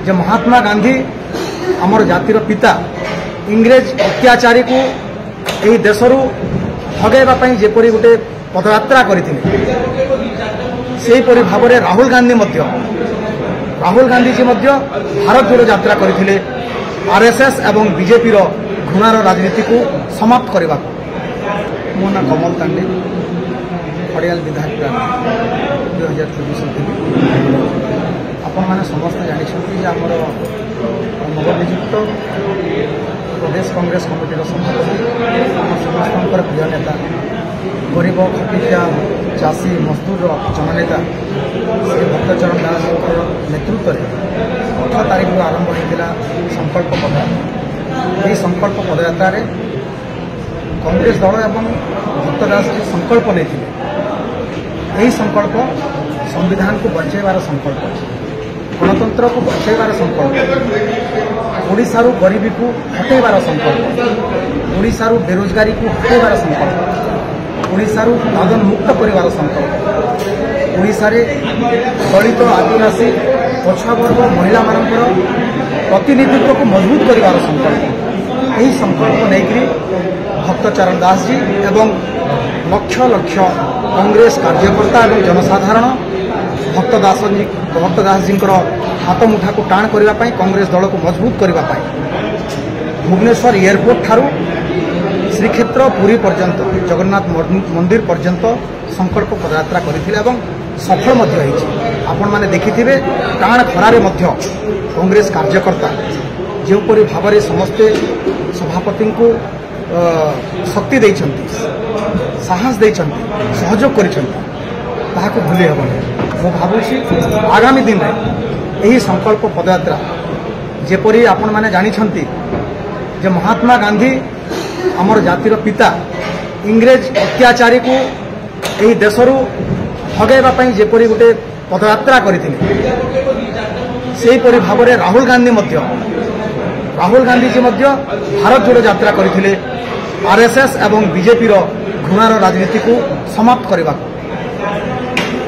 जे महात्मा गांधी आमर जातिर पिता इंग्रेज अत्याचारी को यही देशरू भगैवाई जेपरी गोटे पदयात्रा करते भाव में राहुल गांधी जी भारत जोड़ो यात्रा करते आरएसएस एवं बीजेपी घृणार राजनीति को समाप्त करने को। मो ना कमल तांडे खड़ियाल विधायक 2024 आपण मैंने समस्त जानते आमर नवनियुक्त प्रदेश कांग्रेस कमिटी सभापति समस्त प्रिय नेता गरीब खटिया चाषी मजदूर जननेता श्री भक्तचरण दास नेतृत्व में 18 तारीख आरंभ होता संकल्प पदयात्रा। यह संकल्प पदयात्रा कांग्रेस दल एवं भक्त दास जी संकल्प नहीं यही संकल्प संविधान को बचाइबार संकल्प गणतंत्र को बचाइबार संकल्प ओडिशारू गरीबी को हटेबार संकल्प ओडिशारू बेरोजगारी को हटेबार संकल्प ओडिशारू दादन मुक्त करिवार संकल्प ओडिशा रे दलित आदिवासी पछुआ वर्ग महिला मानकर प्रतिनिधित्व को मजबूत करिवार संकल्प यही संकल्प नहीं भक्तचरण दास जी एवं लक्ष लक्ष कांग्रेस कार्यकर्ता एवं जनसाधारण भक्तदास जी हाथ मुठा को टाण करने कांग्रेस दल को मजबूत करने भुवनेश्वर एयरपोर्ट ठारू श्रीक्षेत्र पुरी पर्यंत जगन्नाथ मंदिर पर्यंत संकल्प पदयात्रा करथिले सफल आपण माने देखिथिबे टाण खरारे कांग्रेस कार्यकर्ता जोपरी भाव में समस्ते सभापति को शक्ति देइछंती साहस देइछंती सहयोग करिछंती ताहाको भूली हेबनी। मु भाबुछि आगामी दिन में यही संकल्प पदयात्रा जेपरी आपण माने जानिछंती जे महात्मा गांधी आमर जातिर पिता इंग्रेज अत्याचारी को यही देशरू भगैवाई जेपरी गोटे पदयात्रा करते भाव में राहुल गांधी जी भारत जोड़ो यात्रा करते आरएसएस एवं बीजेपी घृणार राजनीति को समाप्त करने को।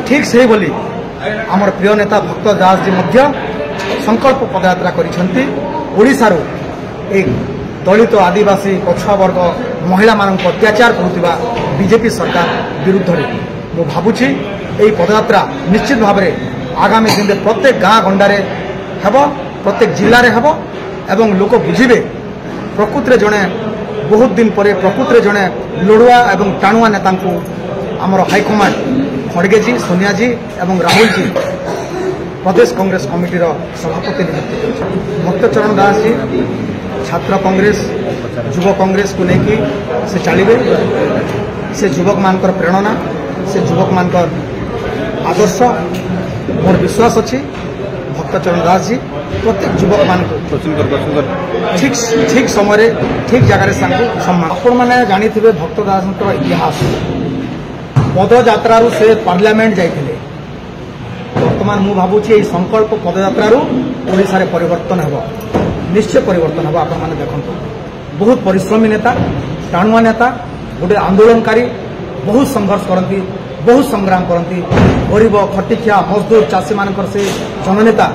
ठीक से बोली आमर प्रिय नेता भक्त दास जी संकल्प पदयात्रा करिसेंती ओडिशारू एक दलित आदिवासी पछुआ वर्ग महिला मानक अत्याचार करुवा बीजेपी सरकार विरुद्ध में मु भाबुछि यही पदयात्रा निश्चित भाव में आगामी दिन में प्रत्येक गाँ गंडारे हेब प्रत्येक जिले में हेब एवं लोक बुझे प्रकृति जड़े बहुत दिन पर प्रकृति जड़े लड़ुआ एवं टाणुआ नेता को आमर हाईकमांड खड़गे जी सोनिया जी एवं राहुल जी प्रदेश कांग्रेस कमिटी सभापति नियुक्त भक्तचरण दास जी छात्र कांग्रेस युवा कांग्रेस को लेकिन से चलिए से युवक मानकर प्रेरणा से युवक मानकर आदर्श मोर विश्वास अच्छी भक्तचरण दास जी प्रत्येक युवक मान ठीक समय ठीक जगह सम्मान आपण मैंने जानी भक्त दास इतिहास पदयात्रा से पार्लियामेंट जाइए बर्तमान मु भावुची संकल्प पदयात्रा ओडिशा रे परिवर्तन हेबो निश्चय परिवर्तन हेबो। आपण माने देखंतु बहुत परिश्रमी नेता टाणुआ नेता गोटे आंदोलनकारी बहुत संघर्ष करती बहुत संग्राम करती गरीब खटिखिया मजदूर चाषी मानकर से जननेता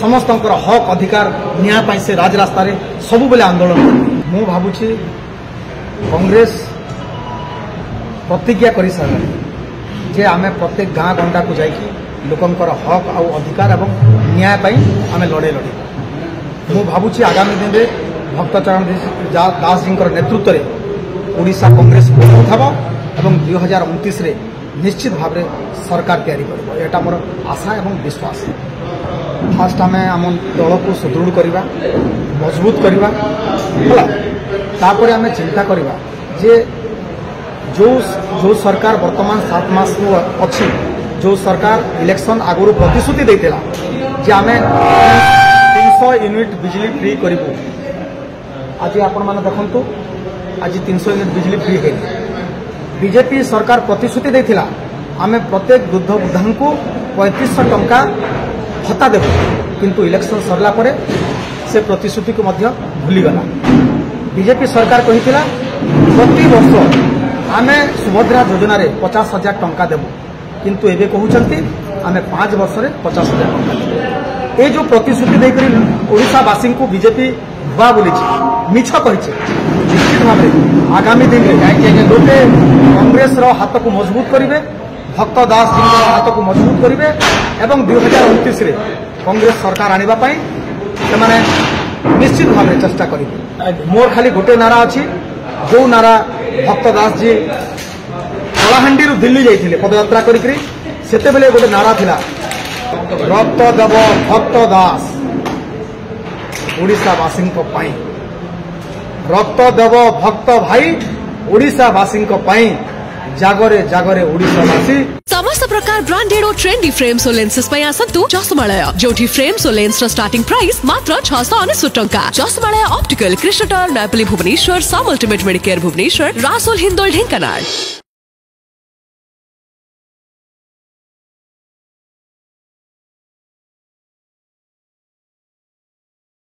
समस्त हक अधिकार न्याय से राजरास्ता सबु बेले आंदोलन करती। मु भावुची कांग्रेस प्रतिज्ञा कर सारे जे आमे प्रत्येक गाँ गंडा को जाइए लोकंकर हक आउ अधिकार एवं न्याय आम लड़े मु भावुची आगामी दिन में भक्तचरण दास जी नेतृत्व में ओडिशा कांग्रेस उठाब एवं 2029 रे निश्चित भाव में सरकार तैयारी कर मोर आशा एवं विश्वास। फास्ट आम आम दल को सुदृढ़ करवा मजबूत करवा तापर आम चिंता करवा जे जो सरकार वर्तमान 7 मास अच्छी जो सरकार इलेक्शन आगुरी प्रतिश्रुति देता जे आम 300 यूनिट बिजली फ्री करूँ आज आपण मैंने देखु आज 300 यूनिट बिजली फ्री है बीजेपी सरकार प्रतिश्रुति देता आम प्रत्येक वृद्ध वृद्धा को 3500 टंका भत्ता देव किंतु इलेक्शन सरला परे से प्रतिश्रुति को भूलीगला। बीजेपी सरकार कही प्रति वर्ष आम सुभद्रा योजना 50,000 टंका देवु किंतु एबे कहते आम 5 वर्ष 50,000 टंका देवु। ये जो प्रतिश्रुति देकर ओडिशावासी को बीजेपी भुआ बोली मिछ कही निश्चित भाव आगामी दिन में लोके कांग्रेस हाथ को मजबूत करेंगे, भक्त दास जी हाथ को मजबूत करेंगे एवं 2029 कांग्रेस सरकार आने से निश्चित भाव चेष्टा करेंगे। मोर खाली गोटे नारा अच्छी जो नारा भक्त दास जी कलाहांडी दिल्ली जाइए पदयात्रा करी सेतेबेले गोटे नारा थिला रक्त देव भक्त दास ओडिशावासी रक्त देव भक्त भाई ओडिशावासी जागरे जागरे ओडिशावासी। समस्त प्रकार ब्रांडेड और ट्रेंडी फ्रेम्स और लेंसेस पे आसतु चश्मालय जोठी फ्रेम्स और लेंस स्टार्टिंग प्राइस मात्र 699 टंका। चश्मालय ऑप्टिकल कृष्णटार नैपली भुवनेश्वर साम अल्टिमेट मेडिकेयर भुवनेश्वर रासोल हिंदोल ढेंकानाल।